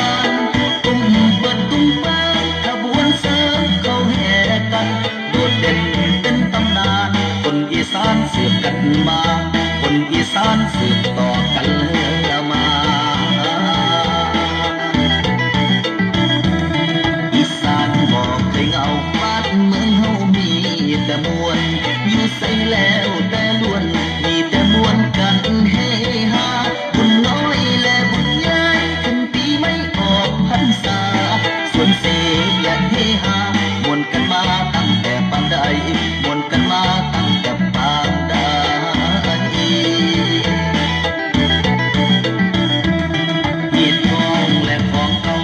านตุ้มเบิดตุ้มฟ้าขบวนเสริมเขาแห่กันโดดเด่นเป็นตำนานคนอีสานสืบกันมาคนอีสานสืบต่อกันมาอีสานบอกเคยเงาบ้านเมืองเฮามีแต่มวลอยู่ใส่แล้วแต่ล้วนมีแต่มวลกันเฮฮาบุญน้อยและบุญใหญ่ถึงปีไม่ออกพรรษาส่วนเสกและเฮฮามวนกันมาตั้งแต่ปางใดมวนกันมาตั้งแต่ปางใดหีดทองและของเก่า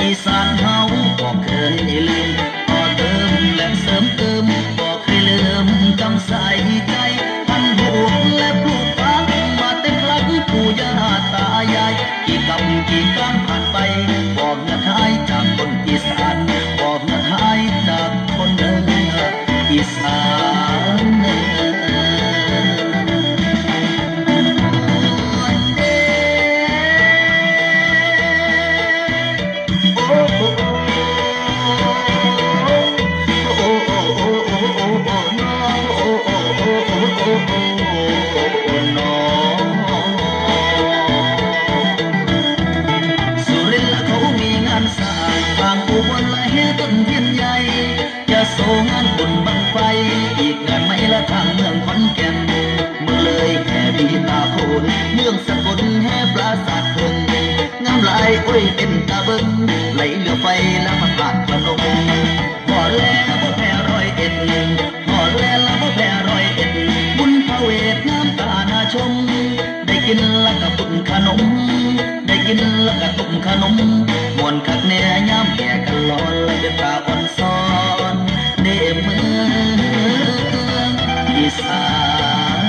อีสานเฮาก็เคยลืมต่อเติมและเสริมเติมก็เคยลืมกำใส่ใจพันผูกและปลูกฝังมาแต่ครั้งปู่ย่าตายายกี่กำกี่การผ่านไปบอกเงือกหายจากคนอีสานบอกเงือกหายจากคนอีสานจะโซงานบุญบังไฟอีกงานไม่ละทางเมืองขอนแก่นเมืองเลยแห่บีตาโคนเมืองสกลแห่ปราสาทเพิ่งงามหลายโอ้ยเป็นตาเบิ้งไหลเหลือไฟแล้วมาขาดพนมพอแล้วบ่แพ้101พอแล้วบ่แพ้101บุญพระเวทน้ำตาหน้าชมได้กินแล้วก็ปุ่นขนมได้กินแล้วก็ตุ่มขนมมวนคักแน่ย้ำแก่กันลอนเป็นตาอ่อนซ้อนเด้เมืองอีสาน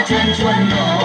เชิญชวนน้อ